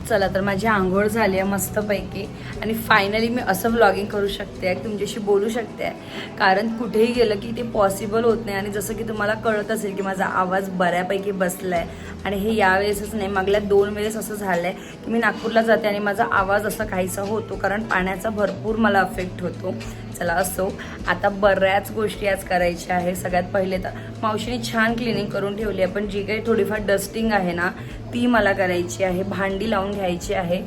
चला तर माझी आंघोळ झाली आहे मस्तपैकी आणि फायनली मी असं व्लॉगिंग करू शकते, तुमच्याशी बोलू शकते, कारण कुठेही गेलं की ते पॉसिबल होत नाही. आणि जसं की तुम्हाला कळत असेल की माझा आवाज बऱ्यापैकी बसला आहे आणि हे यावेळेसच नाही, मागल्या 2 वेळेस असं झालं आहे की मी नागपूरला जाते आणि माझा आवाज असा काहीसा होतो, कारण पाण्याचा भरपूर मला अफेक्ट होतो. चला असो, आता बऱ्याच गोष्टी आज करायच्या आहे. सगळ्यात पहिले तर मावशीने छान क्लिनिंग करून ठेवली आहे, पण जी काही थोडीफार डस्टिंग आहे ना ती मला करायची आहे. भांडी लावून घ्यायची आहे,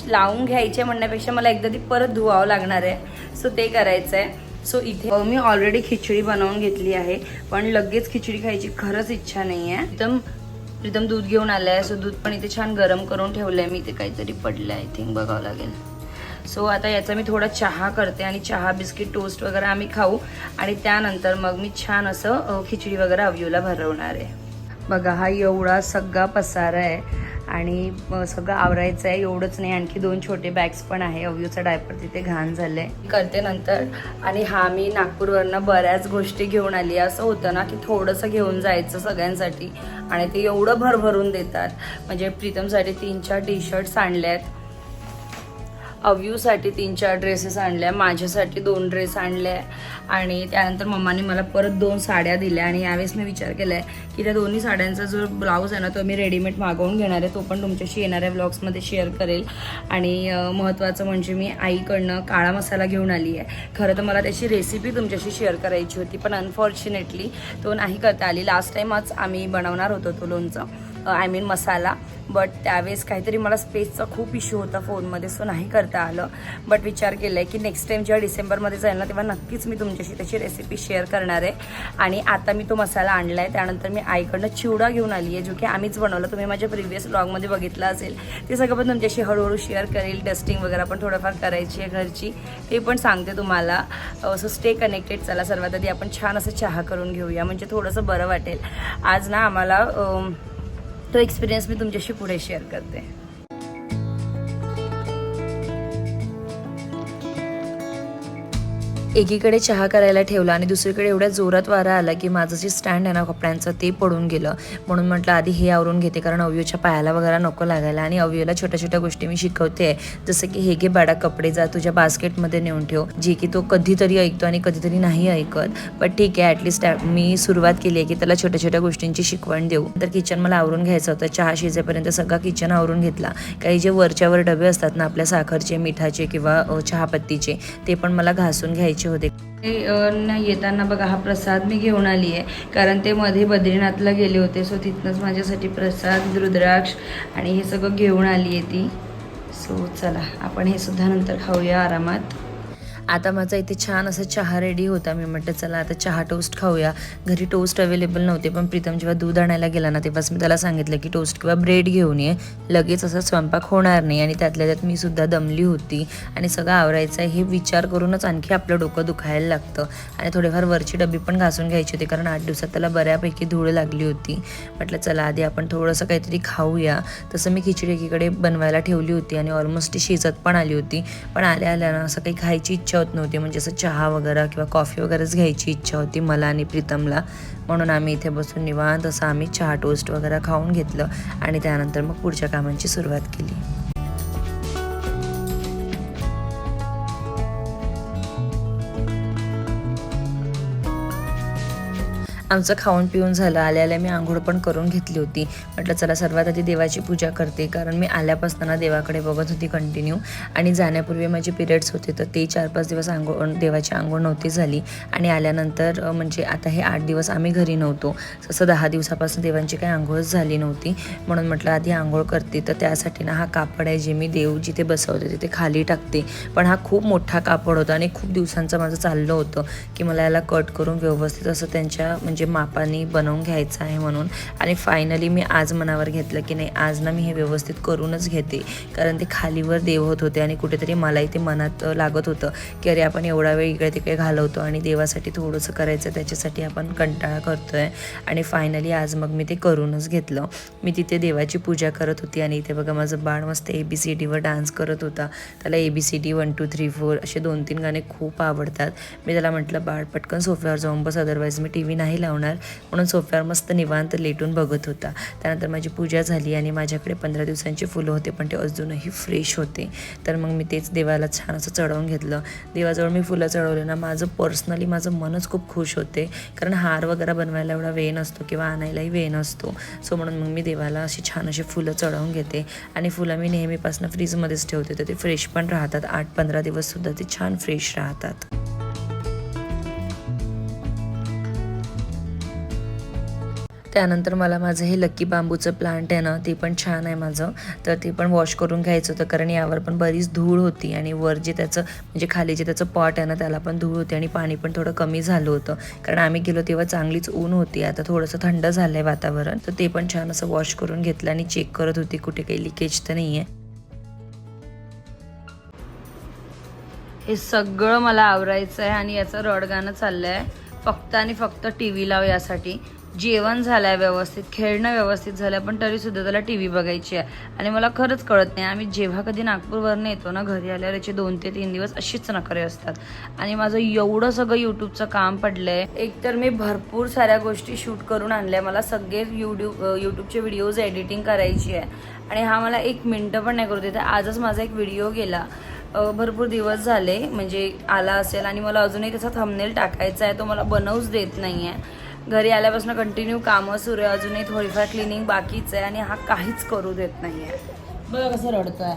लावून घ्यायची म्हणण्यापेक्षा मला एकदा ती परत धुवावं लागणार आहे, सो ते करायचं आहे. सो इथे मी ऑलरेडी खिचडी बनवून घेतली आहे, पण लगेच खिचडी खायची खरंच इच्छा नाही आहे. प्रीतम दूध घेऊन आलं आहे, सो दूध पण इथे छान गरम करून ठेवलं आहे. मी इथे काहीतरी पडलं आहे, आय थिंक बघावं लागेल. सो आता याचा मी थोडा चहा करते आणि चहा बिस्किट टोस्ट वगैरे आम्ही खाऊ आणि त्यानंतर मग मी छान असं खिचडी वगैरे अव्यूला भरवणार आहे. बघा हा एवढा सगळा पसारा आहे आणि सगळं आवरायचं आहे. एवढंच नाही, आणखी 2 छोटे बॅग्स पण आहे. अव्यूचा डायपर तिथे घाण झालंय, करते नंतर. आणि हा मी नागपूरवरनं बऱ्याच गोष्टी घेऊन आली. असं होतं ना की थोडंसं घेऊन जायचं सगळ्यांसाठी आणि ते एवढं भरभरून देतात. म्हणजे प्रीतमसाठी 3-4 टी-शर्ट्स आणले आहेत, अव्यूसाठी 3-4 ड्रेसेस आणल्या, माझ्यासाठी 2 ड्रेस आणले आणि त्यानंतर मम्माने मला परत 2 साड्या दिल्या. आणि यावेळेस मी विचार केला आहे की त्या दोन्ही साड्यांचा जो ब्लाऊज आहे ना तो मी रेडीमेड मागवून घेणार आहे, तो पण तुमच्याशी येणाऱ्या व्लॉग्समध्ये शेअर करेल. आणि महत्त्वाचं म्हणजे मी आईकडनं काळा मसाला घेऊन आली आहे. खरं तर मला त्याची रेसिपी तुमच्याशी शेअर करायची होती, पण अनफॉर्च्युनेटली तो नाही करता आली. लास्ट टाईमच आम्ही बनवणार होतो तो लोणचं, आय मीन मसाला, बट त्यावेळेस काहीतरी मला स्पेसचा खूप इश्यू होता फोनमध्ये, सो नाही करता आलं. बट विचार केला आहे की नेक्स्ट टाईम जेव्हा डिसेंबरमध्ये जाईल ना तेव्हा नक्कीच मी तुमच्याशी त्याची रेसिपी शेअर करणार आहे. आणि आता मी तो मसाला आणला आहे. त्यानंतर मी आईकडनं चिवडा घेऊन आली आहे, जो की आम्हीच बनवला. तुम्ही माझ्या प्रिव्हियस व्लॉगमध्ये बघितलं असेल. ते सगळं पण तुमच्याशी हळूहळू शेअर करेल. डस्टिंग वगैरे पण थोडंफार करायची आहे घरची, ते पण सांगते तुम्हाला. So stay connected. चला सर्वात आधी आपण छान असं चहा करून घेऊया, म्हणजे थोडंसं बरं वाटेल. आज ना आम्हाला तो एक्सपिरियन्स मी तुमच्याशी पुढे शेअर करते. एकीकडे चहा करायला ठेवला आणि दुसरीकडे एवढ्या जोरात वारा आला की माझं जे स्टँड आहे ना कपड्यांचं ते पडून गेलं. म्हणून म्हटलं आधी हे आवरून घेते, कारण अव्यूच्या पायाला वगैरे नको लागायला. आणि अव्यूला छोट्या छोट्या गोष्टी मी शिकवते, जसं की हे घे बाळा कपडे, जा तुझ्या बास्केटमध्ये नेऊन ठेव, जे की तो कधीतरी ऐकतो आणि कधीतरी नाही ऐकत. पण ठीक आहे, ॲटलिस्ट मी सुरुवात केली आहे की त्याला छोट्या छोट्या गोष्टींची शिकवण देऊ. तर किचन मला आवरून घ्यायचं होतं. चहा शिजेपर्यंत सगळा किचन आवरून घेतला. काही जे वरच्यावर डबे असतात ना आपल्या साखरचे, मिठाचे किंवा चहापत्तीचे, ते पण मला घासून घ्यायचे होते. येताना बघा हा प्रसाद मी घेऊन आली आहे, कारण ते मध्ये बद्रीनाथला गेले होते, सो तिथनंच माझ्यासाठी प्रसाद, रुद्राक्ष आणि हे सगळं घेऊन आली आहे ती. सो चला आपण हे सुद्धा नंतर खाऊया आरामात. आता माझा इथे छान असा चहा रेडी होता. मी म्हटलं चला आता चहा टोस्ट खाऊया. घरी टोस्ट अवेलेबल नव्हते, पण प्रीतम जेव्हा दूध आणायला गेला ना तेव्हाच मी त्याला सांगितलं की टोस्ट किंवा ब्रेड घेऊन ये, लगेच असा स्वयंपाक होणार नाही. आणि त्यातल्या त्यात मी सुद्धा दमली होती आणि सगळं आवरायचं आहे हे विचार करूनच आणखी आपलं डोकं दुखायला लागतं. आणि थोडेफार वरची डबी पण घासून घ्यायची होती, कारण 8 दिवसात त्याला बऱ्यापैकी धूळ लागली होती. म्हटलं चला आधी आपण थोडंसं काहीतरी खाऊया. तसं मी खिचडी एकीकडे बनवायला ठेवली होती आणि ऑलमोस्ट ती शिजत पण आली होती. पण आल्या ना असं काही खायची इच्छा होत नव्हती, म्हणजे असं चहा वगैरे किंवा कॉफी वगैरेच घ्यायची इच्छा होती मला आणि प्रीतमला. म्हणून आम्ही इथे बसून निवांत असं आम्ही चहा टोस्ट वगैरे खाऊन घेतलं आणि त्यानंतर मग पुढच्या कामांची सुरुवात केली. आमचं खाऊन पिऊन झालं. आल्या मी आंघोळ पण करून घेतली होती. म्हटलं चला सर्वात आधी देवाची पूजा करते, कारण मी आल्यापासून देवाकडे बघत होती कंटिन्यू. आणि जाण्यापूर्वी माझे पिरियड्स होते, तर ते 4-5 दिवस देवाची आंघोळ नव्हती झाली. आणि आल्यानंतर म्हणजे आता हे 8 दिवस आम्ही घरी नव्हतो, तसं 10 दिवसापासून देवांची काही आंघोळच झाली नव्हती. म्हणून म्हटलं आधी आंघोळ करते. तर त्यासाठी ना हा कापड आहे, जे मी देव जिथे बसवते तिथे खाली टाकते. पण हा खूप मोठा कापड होता आणि खूप दिवसांचं माझं चाललं होतं की मला याला कट करून व्यवस्थित असं त्यांच्या म्हणजे मापाने बनवून घ्यायचं आहे म्हणून. आणि फायनली मी आज मनावर घेतलं की नाही, आज ना मी हे व्यवस्थित करूनच घेते, कारण ते खालीवर देव होत होते आणि कुठेतरी मलाही ते मनात लागत होतं की अरे आपण एवढा वेळ इकडे तिकडे घालवतो आणि देवासाठी थोडंसं करायचं, त्याच्यासाठी आपण कंटाळा करतोय. आणि फायनली आज मग मी ते करूनच घेतलं. मी तिथे देवाची पूजा करत होती आणि इथे बघा माझं बाळ मस्त ABCDवर डान्स करत होता. त्याला ABCD 1 2 3 4 असे 2-3 गाणे खूप आवडतात. मी त्याला म्हटलं बाळ पटकन सोफ्यावर जाऊन बस, अदरवाईज मी TV नाही लावणार. लावणार, म्हणून सोफ्यावर मस्त निवांत लेटून बघत होता. त्यानंतर माझी पूजा झाली आणि माझ्याकडे 15 दिवसांची फुलं होते, पण ते अजूनही फ्रेश होते. तर मग मी तेच देवाला छान असं चढवून घेतलं. देवाजवळ मी फुलं चढवले ना, पर्सनली माझं मनच खूप खुश होते, कारण हार वगैरे बनवायला एवढा वेळ नसतो किंवा आणायलाही वेळ नसतो. सो म्हणून मग मी देवाला अशी छान अशी फुलं चढवून घेते. आणि फुलं मी नेहमीपासून फ्रीजमध्येच ठेवते, तर ते फ्रेश पण राहतात. 8-15 दिवससुद्धा ते छान फ्रेश राहतात. त्यानंतर मला माझं हे लकी बांबूचं प्लांट आहे ना, ते पण छान आहे माझं, तर ते पण वॉश करून घ्यायचं होतं, कारण यावर पण बरीच धूळ होती आणि वर जे त्याचं म्हणजे खाली जे त्याचं पॉट आहे ना, त्याला पण धूळ होती आणि पाणी पण थोडं कमी झालं होतं, कारण आम्ही गेलो तेव्हा चांगलीच ऊन होती. आता थोडंसं थंड झालं आहे वातावरण, तर ते पण छान असं वॉश करून घेतलं आणि चेक करत होती कुठे काही लिकेज तर नाही आहे. हे सगळं मला आवरायचं आहे आणि याचं रडगाणं चाललं आहे फक्त आणि फक्त TV लाव यासाठी. जेवण झालंय व्यवस्थित, खेळणं व्यवस्थित झालं, पण तरीसुद्धा त्याला TV बघायची आहे. आणि मला खरंच कळत नाही, आम्ही जेव्हा कधी नागपूरवरनं येतो ना, घरी आल्यावर याचे 2 ते 3 दिवस अशीच नखरे असतात. आणि माझं एवढं सगळं यूट्यूबचं काम पडलंय. एकतर मी भरपूर साऱ्या गोष्टी शूट करून आणल्या, मला सगळे यूट्यूबचे व्हिडिओज एडिटिंग करायची आहे आणि हा मला 1 मिनिटं पण नाही करू देत. आजच माझा एक व्हिडिओ गेला, भरपूर दिवस झाले म्हणजे आला असेल, आणि मला अजूनही त्याचा थंबनेल टाकायचा आहे, तो मला बनवूच देत नाही आहे. घरी आल्यापासून कंटिन्यू कामं सुरू आहे, अजूनही थोडीफार क्लिनिंग बाकीच आहे आणि हा काहीच करू देत नाही आहे. बघा कसं रडतोय.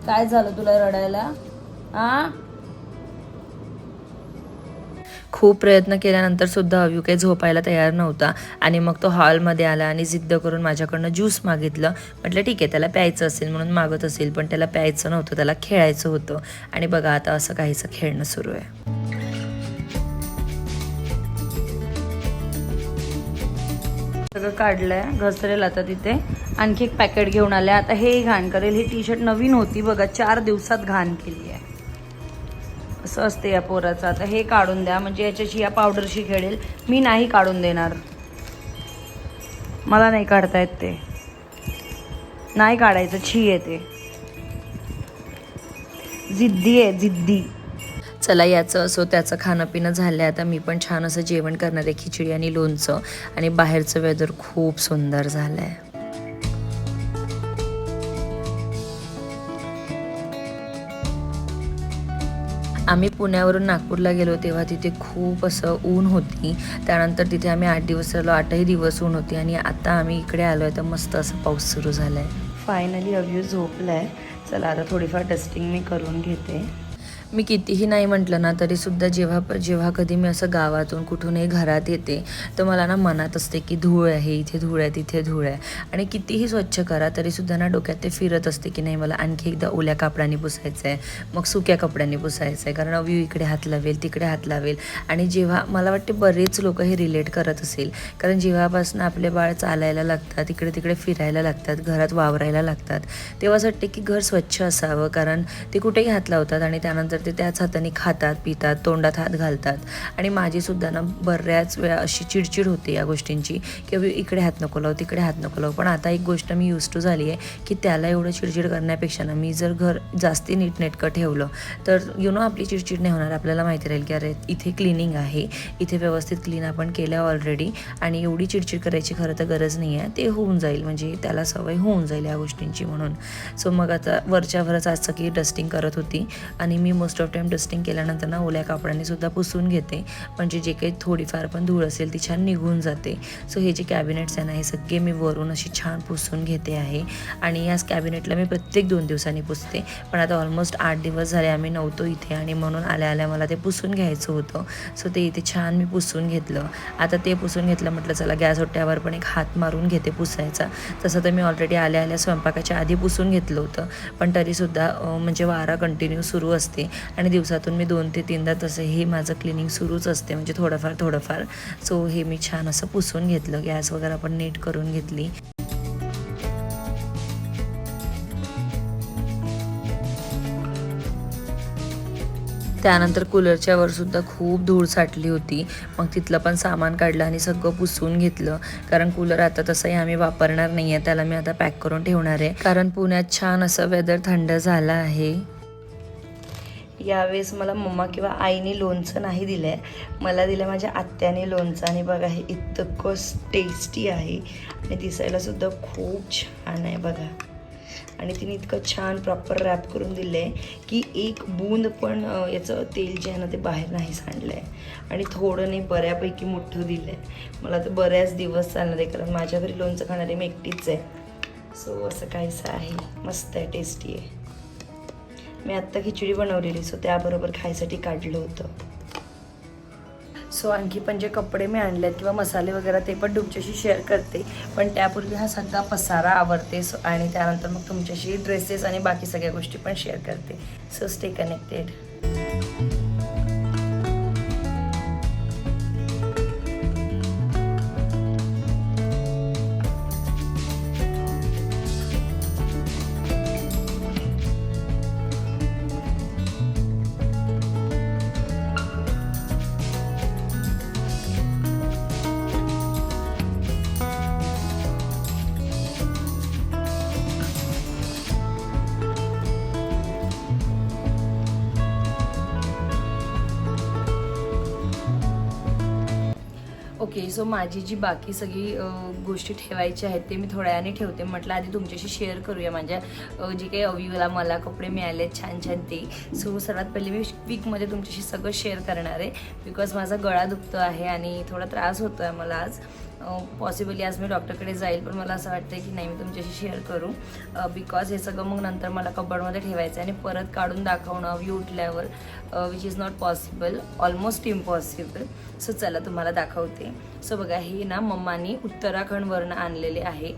काय झालं तुला रडायला? खूप प्रयत्न केल्यानंतर सुद्धा अव्यू काही झोपायला तयार नव्हता आणि मग तो हॉलमध्ये आला आणि जिद्द करून माझ्याकडनं ज्यूस मागितलं. म्हटलं ठीक आहे, त्याला प्यायचं असेल म्हणून मागत असेल, पण त्याला प्यायचं नव्हतं, त्याला खेळायचं होतं. आणि बघा आता असं काहीसं खेळणं सुरू आहे. सगळं काढलंय, घसरेल आता तिथे. आणखी एक पॅकेट घेऊन आले. आता हे घाण करेल. ही टी-शर्ट नवीन होती बघा, 4 दिवसात घाण केली आहे. असं असते या पोराचं. आता हे काढून द्या, म्हणजे याच्याशी या पावडरशी खेळेल. मी नाही काढून देणार, मला नाही काढता येत, ते नाही काढायचं, छी येते, जिद्दी आहे जिद्दी. चला, याचं असो त्याचं खाणं पिणं झालं. आता मी पण छान असं जेवण करणार आहे, खिचडी आणि लोणचं. आणि बाहेरचं वेदर खूप सुंदर झालं आहे. आम्ही पुण्यावरून नागपूरला गेलो तेव्हा तिथे खूप असं ऊन होती. त्यानंतर तिथे आम्ही 8 दिवस राहिलो, 8ही दिवस ऊन होती. आणि आता आम्ही इकडे आलो आहे तर मस्त असं पाऊस सुरू झाला आहे. फायनली अव्यू झोपला आहे. चला आता थोडीफार डस्टिंग मी करून घेते. मी कितीही नाही म्हटलं ना तरीसुद्धा जेव्हा कधी मी असं गावातून कुठूनही घरात येते तर मला ना मनात असते की धूळ आहे, इथे धूळ आहे, तिथे धूळ आहे. आणि कितीही स्वच्छ करा तरीसुद्धा ना डोक्यात ते फिरत असते की नाही, मला आणखी एकदा ओल्या कापडाने पुसायचं आहे, मग सुक्या कपड्यांनी पुसायचं आहे, कारण अव्यू इकडे हात लावेल, तिकडे हात लावेल. आणि जेव्हा मला वाटते बरेच लोक हे रिलेट करत असेल, कारण जेव्हापासून आपले बाळ चालायला लागतात, इकडे तिकडे फिरायला लागतात, घरात वावरायला लागतात, तेव्हा असं वाटते की घर स्वच्छ असावं, कारण ते कुठेही हात लावतात आणि त्यानंतर ते त्याच हाताने खातात, पितात, तोंडात हात घालतात. आणि माझीसुद्धा ना बऱ्याच वेळा अशी चिडचिड होते या गोष्टींची की इकडे हात नको लावू, तिकडे हात नको लावू. पण आता एक गोष्ट मी यूज टू झाली आहे की त्याला एवढं चिडचिड करण्यापेक्षा ना मी जर घर जास्ती नीटनेटकं ठेवलं तर आपली चिडचिड नाही होणार. आपल्याला माहिती राहील की अरे इथे क्लिनिंग आहे, इथे व्यवस्थित क्लीन आपण केलं ऑलरेडी, आणि एवढी चिडचिड करायची खरं तर गरज नाही आहे. ते होऊन जाईल, म्हणजे त्याला सवय होऊन जाईल या गोष्टींची म्हणून. सो मग आता वरच्यावरच आज सगळी डस्टिंग करत होती आणि मी मोस्ट ऑफ टाईम डस्टिंग केल्यानंतर ना ओल्या कापडाने सुद्धा पुसून घेते, म्हणजे जे काही थोडीफार पण धूळ असेल ती छान निघून जाते. सो हे जे कॅबिनेट्स आहे ना, हे सगळे मी वरून अशी छान पुसून घेते आहे. आणि याच कॅबिनेटला मी प्रत्येक 2 दिवसांनी पुसते, पण आता ऑलमोस्ट 8 दिवस झाले आम्ही नव्हतो इथे आणि म्हणून आल्या मला ते पुसून घ्यायचं होतं. सो ते इथे छान मी पुसून घेतलं. आता ते पुसून घेतलं, म्हटलं चला गॅस ओट्यावर पण एक हात मारून घेते पुसायचा. तसं तर मी ऑलरेडी आल्या स्वयंपाकाच्या आधी पुसून घेतलं होतं, पण तरीसुद्धा म्हणजे वारा कंटिन्यू सुरू असते आणि दिवसातून मी 2 ते 3दा तसं हे माझं क्लिनिंग सुरूच असते, म्हणजे थोडंफार. सो हे मी छान असं पुसून घेतलं, गॅस वगैरे पण नीट करून घेतली. त्यानंतर कूलरच्या वर सुद्धा खूप धूळ साठली होती. मग तिथलं पण सामान काढलं आणि सगळं पुसून घेतलं, कारण कूलर आता तसंही आम्ही वापरणार नाही आहे, त्याला मी आता पॅक करून ठेवणार आहे, कारण पुण्यात छान असं वेदर थंड झालं आहे. यावेळेस मला मम्मा किंवा आईने लोणचं नाही दिलं आहे, मला दिलं माझ्या आत्याने लोणचं. आणि बघा हे इतकं टेस्टी आहे आणि दिसायलासुद्धा खूप छान आहे बघा. आणि तिने इतकं छान प्रॉपर रॅप करून दिलं आहे की एक बूंद पण याचं तेल जे आहे ना ते बाहेर नाही सांडलं आहे. आणि थोडं नाही, बऱ्यापैकी मोठं दिलं आहे. मला तर बऱ्याच दिवस चालणार आहे, कारण माझ्या घरी लोणचं खाणारी मी एकटीच आहे. सो असं काहीसं आहे, मस्त आहे, टेस्टी आहे. मी आत्ता खिचडी बनवलेली, सो त्याबरोबर खायसाठी काढलं होतं. सो आणखी पण जे कपडे मी आणलेत किंवा मसाले वगैरे ते पण तुमच्याशी शेअर करते, पण त्यापूर्वी हा सगळा पसारा आवरते. सो आणि त्यानंतर मग तुमच्याशी ड्रेसेस आणि बाकी सगळ्या गोष्टी पण शेअर करते. So stay connected. Okay, so माझी जी बाकी सगळी गोष्टी ठेवायची आहेत ते मी थोड्या वेळाने ठेवते. म्हटलं आधी तुमच्याशी शेअर करूया माझ्या जे काही अवीला मला कपडे मिळाले छान छान ते. सो सर्वात पहिले मी वीकमध्ये तुमच्याशी सगळं शेअर करणार आहे, बिकॉज माझा गळा दुखतो आहे आणि थोडा त्रास होतो आहे मला आज. पॉसिबली आज मी डॉक्टरकडे जाईल, पण मला असं वाटतं की नाही, मी तुमच्याशी शेअर करू, बिकॉज हे सगळं मग नंतर मला कबडमध्ये ठेवायचं आहे आणि परत काढून दाखवणं अवी उठल्यावर which is not possible, almost impossible. So चला तुम्हाला दाखवते. सो बघा, हे ना मम्मानी उत्तराखंडवरनं आणलेले आहे,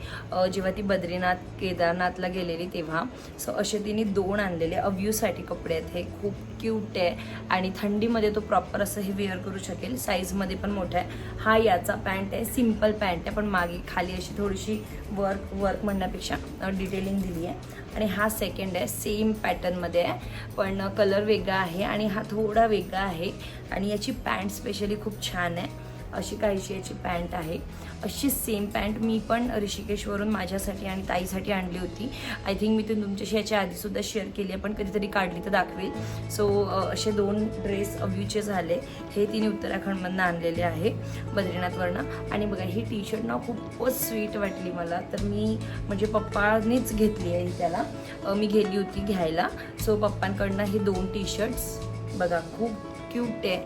जेव्हा ती बद्रीनाथ केदारनाथला गेलेली तेव्हा. सो असे तिने 2 आणलेले अव्यूसाठी कपडे आहेत. हे खूप क्यूट आहे आणि थंडीमध्ये तो प्रॉपर असं हे वेअर करू शकेल. साईजमध्ये पण मोठा आहे. हा याचा पॅन्ट आहे, सिम्पल पॅन्ट आहे, पण मागे खाली अशी थोडीशी वर्क म्हणण्यापेक्षा डिटेलिंग दिली आहे. आणि हा सेकंड आहे, सेम पॅटर्नमध्ये आहे, पण कलर वेगळा आहे आणि हा थोडा वेगळा आहे. आणि याची पॅन्ट स्पेशली खूप छान आहे, अशी काहीशी याची पॅन्ट आहे. अशी सेम पॅन्ट मी पण ऋषिकेशवरून माझ्यासाठी आणि ताईसाठी आणली होती. आय थिंक मी ते तुमच्याशी याच्या आधीसुद्धा शेअर केली आहे, पण कधीतरी काढली तर दाखवेल. सो असे 2 ड्रेस अव्यूचे झाले. हे तिने उत्तराखंडमधनं आणलेले आहे, बद्रीनाथवरनं. आणि बघा, ही टी शर्ट ना खूपच स्वीट वाटली मला, तर मी म्हणजे पप्पानेच घेतली आहे त्याला. मी गेली होती घ्यायला, सो पप्पांकडनं हे 2 टी शर्ट्स बघा, खूप क्यूट आहे.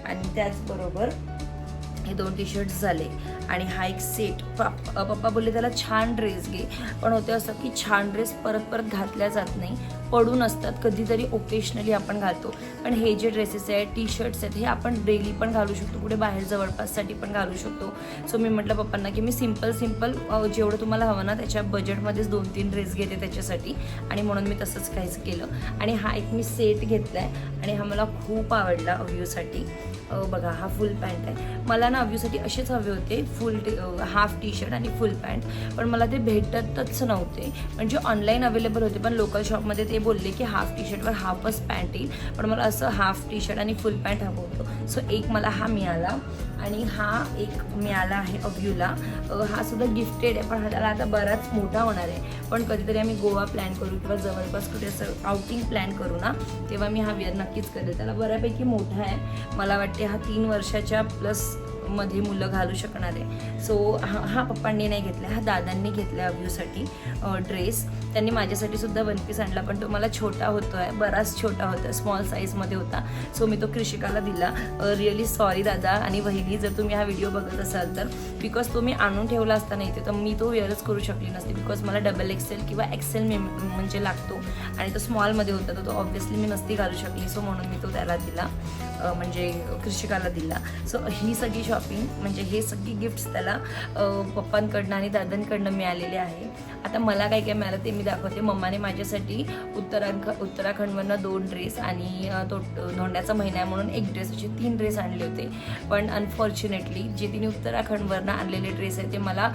आणि त्याचबरोबर हे 2 टी शर्ट्स झाले. आणि हा एक सेट. पप्पा बोलले त्याला छान ड्रेस घे, पण होते असं की छान ड्रेस परत परत घातल्या जात नाही, पडून असतात, कधीतरी ओकेशनली आपण घालतो. पण हे जे ड्रेसेस आहेत, टी शर्ट्स आहेत, हे आपण डेली पण घालू शकतो, कुठे बाहेर जवळपाससाठी पण घालू शकतो. सो मी म्हटलं पप्पांना की मी सिम्पल जेवढं तुम्हाला हवं ना त्याच्या बजेटमध्येच 2-3 ड्रेस घेते त्याच्यासाठी, आणि म्हणून मी तसंच काहीच केलं. आणि हा एक मी सेट घेतला आहे आणि हा मला खूप आवडला अव्यूसाठी. बघा, हा फुल पॅन्ट आहे. मला ना अव्यूसाठी असेच हवे होते, हाफ टी शर्ट आणि फुल पॅन्ट, पण मला ते भेटतच नव्हते. म्हणजे ऑनलाईन अवेलेबल होते, पण लोकल शॉपमध्ये ते बोलले की हाफ टी शर्टवर हाफच पॅन्ट येईल, पण मला असं हाफ टी शर्ट आणि फुल पॅन्ट हवं होतं. सो एक मला हा मिळाला आणि हा एक मिळाला आहे अव्यूला. हा सुद्धा गिफ्टेड आहे, पण हा त्याला आता बराच मोठा होणार आहे. पण कधीतरी आम्ही गोवा प्लॅन करू किंवा जवळपास कुठे असं आउटिंग प्लॅन करू ना, तेव्हा मी हा वेअर नक्कीच करेल. त्याला बऱ्यापैकी मोठा आहे, मला वाटते हा 3 वर्षाच्या प्लस मध्ये मुलं घालू शकणार आहे. सो हा पप्पांनी नाही घेतला, हा दादांनी घेतला अव्यूसाठी ड्रेस. त्यांनी माझ्यासाठी सुद्धा 1 पीस आणला, पण तो मला छोटा होतो आहे, बराच छोटा होता, स्मॉल साईजमध्ये होता. सो मी तो कृषिकाला दिला. रिअली सॉरी दादा आणि वहिनी, जर तुम्ही हा व्हिडिओ बघत असाल तर, बिकॉज तो मी आणून ठेवला असता नाही तर मी तो वेअरच करू शकली नसते, बिकॉज मला XXL किंवा XL म्हणजे लागतो आणि तो स्मॉलमध्ये होता, तर तो ऑब्व्हियसली मी नसती घालू शकली. सो म्हणून मी तो त्याला दिला, म्हणजे कृषिकाला दिला. सो ही सगळी शॉपिंग म्हणजे हे सगळी गिफ्ट्स त्याला पप्पांकडनं आणि दादांकडनं मिळालेले आहे. आता मला काय काय मिळालं ते मी दाखवते. मम्माने माझ्यासाठी उत्तराखंडवरनं 2 ड्रेस आणि तो धोंड्याचा महिना म्हणून 1 ड्रेस, असे 3 ड्रेस आणले होते. पण अनफॉर्च्युनेटली जे तिने उत्तराखंडवरनं आणलेले ड्रेस आहे ते मला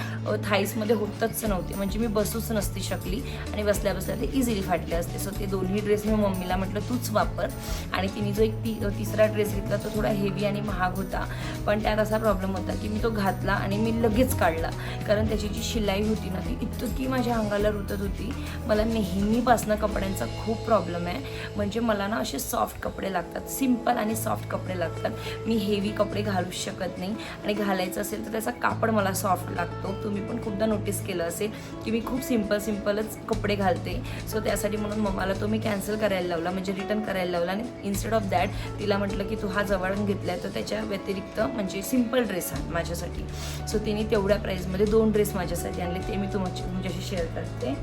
थाईसमध्ये होतच नव्हते, म्हणजे मी बसूच नसती शकली आणि बसल्या ते इझिली फाटले असते. सो ते 2ही ड्रेस मी मम्मीला म्हटलं तूच वापर. आणि तिने जो एक तिसरा ड्रेस घेतला तो थोडा हेवी आणि महाग होता, पण त्यात असा प्रॉब्लेम होता की मी तो घातला आणि मी लगेच काढला, कारण त्याची जी शिलाई होती ना ती इतकी माझ्या अंगाला रुतत होती. मला नेहमीपासनं कपड्यांचा खूप प्रॉब्लेम आहे, म्हणजे मला ना असे सॉफ्ट कपडे लागतात, सिम्पल आणि सॉफ्ट कपडे लागतात. मी हेवी कपडे घालूच शकत नाही, आणि घालायचं असेल तर त्याचा कापड मला सॉफ्ट लागतो. तुम्ही पण खूपदा नोटीस केलं असेल की मी खूप सिम्पलच कपडे घालते. सो त्यासाठी म्हणून मम्माला तो मी कॅन्सल करायला लावला, म्हणजे रिटर्न करायला लावला, आणि इन्स्टेड ऑफ दॅट तिला म्हटलं की तू हा जवळून घेतलाय तर त्याच्या व्यतिरिक्त म्हणजे सिम्पल ड्रेस आहे माझ्यासाठी. सो तिने तेवढ्या प्राईसमध्ये 2 ड्रेस माझ्यासाठी आणले, ते मी तुमच्याशी शेअर करते.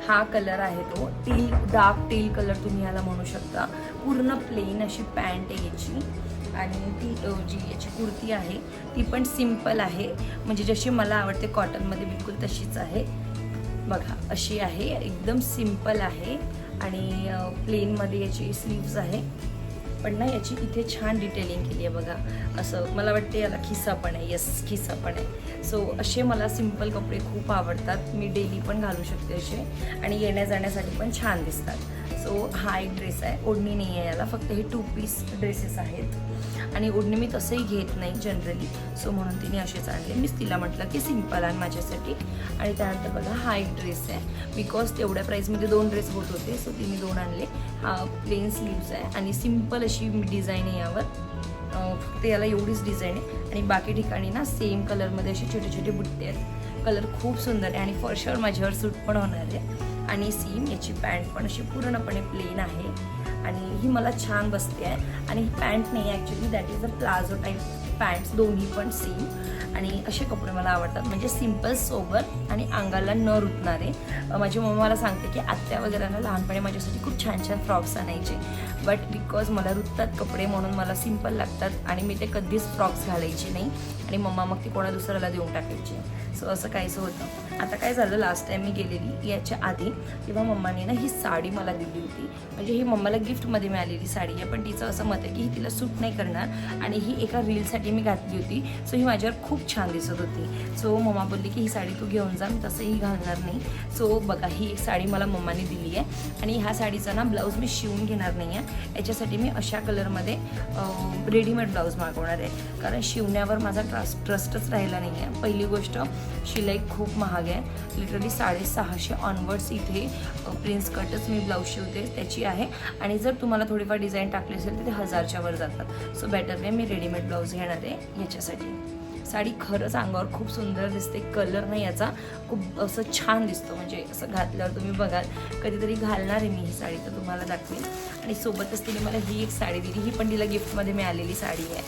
हा कलर आहे तो डार्क टील कलर तुम्ही याला म्हणू शकता. पूर्ण प्लेन अशी पॅन्ट आहे याची, आणि ती जी याची कुर्ती आहे ती पण सिम्पल आहे, म्हणजे जशी मला आवडते कॉटनमध्ये बिलकुल तशीच आहे. बघा अशी आहे, एकदम सिम्पल आहे, आणि प्लेनमध्ये याची स्लीव्ज आहे, पण ना याची इथे छान डिटेलिंग केली आहे बघा. असं मला वाटते याला खिस्सा पण आहे, येस खिस्सा पण आहे. सो असे मला सिम्पल कपडे खूप आवडतात, मी डेली पण घालू शकते असे, आणि येण्या जाण्यासाठी पण छान दिसतात. सो हा एक ड्रेस आहे, ओढणी नाही आहे याला, फक्त हे 2 पीस ड्रेसेस आहेत, आणि ओढणी मी तसंही घेत नाही जनरली, सो म्हणून तिने असेच आणले. मीच तिला म्हटलं की सिम्पल आहे माझ्यासाठी. आणि त्यानंतर बघा हा एक ड्रेस आहे, बिकॉज तेवढ्या प्राईसमध्ये 2 ड्रेस होत होते, सो तिने 2 आणले. हा प्लेन स्लीव्ज आहे, आणि सिम्पल अशी डिझाईन आहे यावर, फक्त याला एवढीच डिझाईन आहे, आणि बाकी ठिकाणी ना सेम कलरमध्ये असे छोटे छोटे बुट्टे आहेत. कलर खूप सुंदर आहे, आणि फॉर शुअर माझ्यावर सूट पण होणार आहे. आणि सेम याची पॅन्ट पण अशी पूर्णपणे प्लेन आहे, आणि ही मला छान बसते आहे. आणि ही पॅन्ट नाही actually, that is a palazzo type pants, दोन्ही पण सेम. आणि असे कपडे मला आवडतात, म्हणजे सिम्पल सोबर आणि अंगाला न रुतणारे. माझी मम्मा मला सांगते की आत्या वगैरेला लहानपणी माझ्यासाठी खूप छान छान फ्रॉक्स आणायचे, बट बिकॉज मला रुततात कपडे म्हणून मला सिम्पल लागतात, आणि मी ते कधीच फ्रॉक्स घालायची नाही, आणि मम्मा मग ती कोणा दुसऱ्याला देऊन टाकायची. सो असं काहीसं होतं. आता काय झालं, लास्ट टाईम मी गेलेली याच्या आधी, तेव्हा मम्माने ना ही साडी मला दिली होती, म्हणजे ही मम्माला गिफ्टमध्ये मिळालेली साडी आहे, पण तिचं असं मत आहे की ही तिला सूट नाही करणार, आणि ही एका रीलसाठी मी घातली होती. सो ही माझ्यावर खूप छान दिसत होती. सो मम्मा बोलली की ही साडी तू घेऊन जा, मी तसंही घालणार नाही. सो बघा ही एक साडी मला मम्माने दिली आहे, आणि ह्या साडीचा ना ब्लाऊज मी शिवून घेणार नाही आहे. याच्यासाठी मी अशा कलरमध्ये रेडीमेड ब्लाऊज मागवणार आहे, कारण शिवण्यावर माझा ट्रस्टच राहिला नाही आहे. पहिली गोष्ट, शिलाई खूप महाग आहे, लिटरली 650 ऑनवर्ड्स इथे प्रिन्स कटच मी ब्लाऊज शिवते त्याची आहे, आणि जर तुम्हाला थोडीफार डिझाईन टाकली असेल तर ते 1000च्या वर जातात. सो बेटर वे मी रेडीमेड ब्लाऊज घेणार आहे याच्यासाठी. साडी खरंच अंगावर खूप सुंदर दिसते, कलर नाही याचा खूप असं छान दिसतो, म्हणजे असं घातल्यावर तुम्ही बघाल. कधीतरी घालणार आहे मी ही साडी तर तुम्हाला दाखवेन. आणि सोबतच तिने मला ही एक साडी दिली, ही पण तिला गिफ्टमध्ये मिळालेली साडी आहे.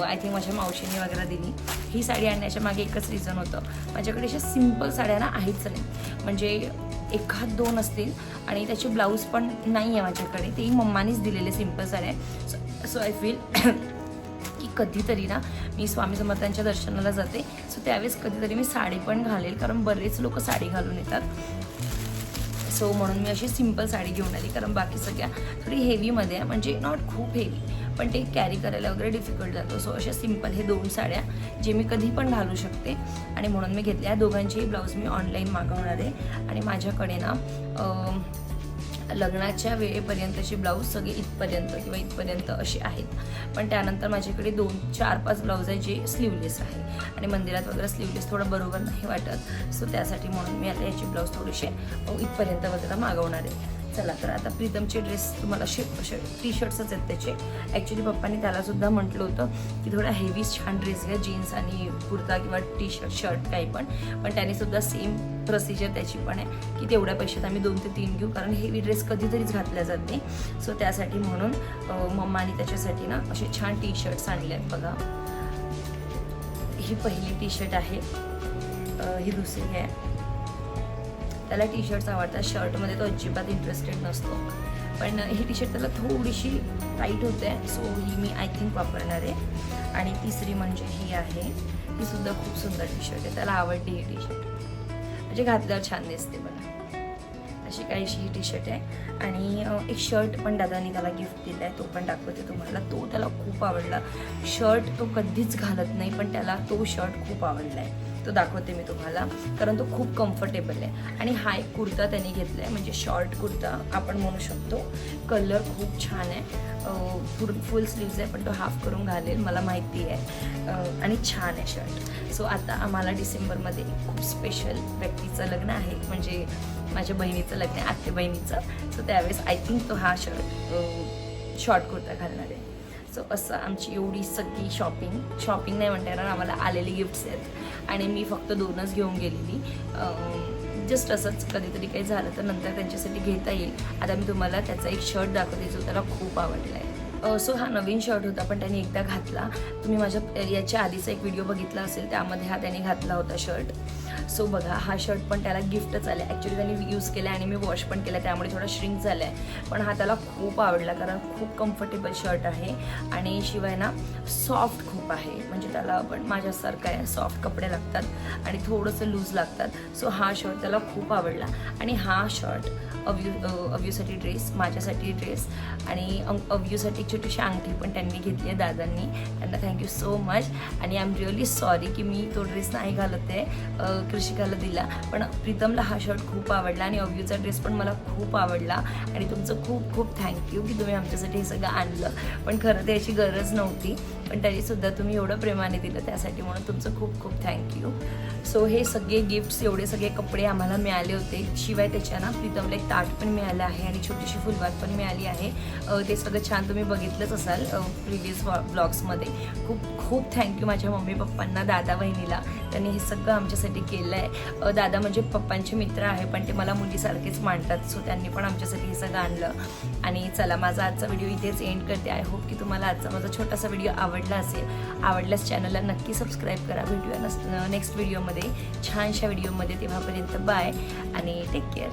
आय थिंक माझ्या मावशीने वगैरे दिली. ही साडी आणण्याच्या मागे एकच रिझन होतं, माझ्याकडे अशा सिम्पल साड्या ना आहेच नाही, म्हणजे 1-2 असतील, आणि त्याचे ब्लाऊज पण नाही आहे माझ्याकडे, तेही मम्मानीच दिलेले सिम्पल साड्या. सो आय फील की कधीतरी ना मी स्वामी समर्थांच्या दर्शनाला जाते, सो त्यावेळेस कधीतरी मी साडी पण घालेल, कारण बरेच लोक साडी घालून येतात. सो म्हणून मी अशी सिम्पल साडी घेऊन आली, कारण बाकी सगळ्या थोडी हेवीमध्ये आहे, म्हणजे नॉट खूप हेवी, पण ते कॅरी करायला वगैरे डिफिकल्ट जातो. सो अशा सिम्पल हे 2 साड्या जे मी कधी पण घालू शकते, आणि म्हणून मी घेतल्या. दोघांचेही ब्लाऊज मी ऑनलाईन मागवणार आहे, आणि माझ्याकडे ना लग्नाच्या वेळेपर्यंतचे ब्लाऊज सगळे इथपर्यंत किंवा इथपर्यंत असे आहेत, पण त्यानंतर माझ्याकडे 2-4-5 ब्लाऊज आहे जे स्लीवलेस आहे, आणि मंदिरात वगैरे स्लीवलेस थोडं बरोबर नाही वाटत. सो त्यासाठी म्हणून मी आता याचे ब्लाऊज थोडेसे इथपर्यंत वगैरे मागवणार आहे. चला तर आता प्रीतमचे ड्रेस तुम्हाला टी शर्ट्सच आहेत त्याचे. ॲक्च्युली पप्पांनी त्यालासुद्धा म्हटलं होतं की थोडा हेवी छान ड्रेस घ्या, जीन्स आणि कुर्ता किंवा टी शर्ट काही पण त्यानेसुद्धा सेम प्रोसिजर त्याची पण आहे की तेवढ्या पैशात आम्ही 2 ते 3 घेऊ, कारण हेवी ड्रेस कधीतरीच घातल्या जाते. सो त्यासाठी म्हणून मम्मानी त्याच्यासाठी ना असे छान टी शर्ट्स आणले आहेत बघा. ही पहिली टी शर्ट आहे, ही दुसरी आहे. त्याला टी शर्ट्स आवडतात, शर्टमध्ये तो अजिबात इंटरेस्टेड नसतो, पण ही टी शर्ट त्याला थोडीशी टाईट होते, so he me I think वापरणार आहे. आणि तिसरी म्हणजे ही आहे, ही सुद्धा खूप सुंदर टी शर्ट आहे, त्याला आवडली ही टी शर्ट, म्हणजे घातल्यावर छान दिसते बघा. अशी काहीशी ही टी शर्ट आहे. आणि एक शर्ट पण दादानी त्याला गिफ्ट दिला आहे, तो पण दाखवते तुम्हाला. तो त्याला खूप आवडला. शर्ट तो कधीच घालत नाही, पण त्याला तो शर्ट खूप आवडला आहे. तो दाखवते मी तुम्हाला, कारण तो खूप कम्फर्टेबल आहे. आणि हा एक कुर्ता त्यांनी घेतला आहे, म्हणजे शॉर्ट कुर्ता आपण म्हणू शकतो. कलर खूप छान आहे, फुल स्लीव्ज आहे, पण तो हाफ करून घालेल मला माहिती आहे. आणि छान आहे शर्ट. सो आता आम्हाला डिसेंबरमध्ये खूप स्पेशल व्यक्तीचं लग्न आहे, म्हणजे माझ्या बहिणीचं लग्न आहे, आत्ते बहिणीचं. सो त्यावेळेस आय थिंक तो हा शॉर्ट कुर्ता घालणार आहे. सो असं आमची एवढी सगळी शॉपिंग नाही म्हणता येणार, आम्हाला आलेली गिफ्ट्स आहेत आणि मी फक्त 2च घेऊन गेलेली. जस्ट असंच कधीतरी काही झालं तर नंतर त्यांच्यासाठी घेता येईल. आता मी तुम्हाला त्याचा एक शर्ट दाखवते जो त्याला खूप आवडला आहे. सो हा नवीन शर्ट होता, पण त्याने एकदा घातला. तुम्ही माझ्या याच्या आधीचा एक व्हिडिओ बघितला असेल, त्यामध्ये हा त्याने घातला होता शर्ट. सो बघा, हा शर्ट पण त्याला गिफ्टच आला. ॲक्च्युली त्याने यूज केला आणि मी वॉश पण केला, त्यामुळे थोडा श्रिंक झाला आहे. पण हा त्याला खूप आवडला, कारण खूप कम्फर्टेबल शर्ट आहे आणि शिवाय ना सॉफ्ट खूप आहे. म्हणजे त्याला पण माझ्यासारखं आहे, सॉफ्ट कपडे लागतात आणि थोडंसं लूज लागतात. सो हा शर्ट त्याला खूप आवडला. आणि हा शर्ट अव्यूसाठी ड्रेस, माझ्यासाठी ड्रेस आणि अव्यूसाठी छोटीशी अंगठी पण त्यांनी घेतली आहे दादांनी. त्यांना थँक्यू सो मच. आणि आय एम रिअली सॉरी की मी तो ड्रेस नाही घालत आहे, कृषिकाला दिला. पण प्रीतमला हा शर्ट खूप आवडला आणि अव्यूचा ड्रेस पण मला खूप आवडला. आणि तुमचं खूप खूप थँक्यू की तुम्ही आमच्यासाठी हे सगळं आणलं. पण खरं तर याची गरज नव्हती, पण तरीसुद्धा तुम्ही एवढं प्रेमाने दिलं, त्यासाठी म्हणून तुमचं खूप खूप थँक्यू. सो हे सगळे गिफ्ट्स, एवढे सगळे कपडे आम्हाला मिळाले होते. शिवाय त्याच्या ना प्रीतमला एक ताट पण मिळालं आहे आणि छोटीशी फुलबाग पण मिळाली आहे. ते सगळं छान तुम्ही बघितलंच असाल प्रिव्हियस ब्लॉग्समध्ये. खूप खूप थँक्यू माझ्या मम्मी पप्पांना, दादा बहिणीला. त्यांनी हे सगळं आमच्यासाठी केलं आहे. दादा म्हणजे पप्पांचे मित्र आहे, पण ते मला मुलीसारखेच मानतात. सो त्यांनी पण आमच्यासाठी हे सगळं आणलं. आणि चला, माझा आजचा व्हिडिओ इथेच एंड करते. आय होप की तुम्हाला आजचा माझा छोटासा व्हिडिओ आवडला असेल. आवडल्यास चॅनलला नक्की सबस्क्राईब करा. भेटूया नेक्स्ट व्हिडिओमध्ये, छानशा व्हिडिओमध्ये. तेव्हापर्यंत बाय आणि टेक केअर.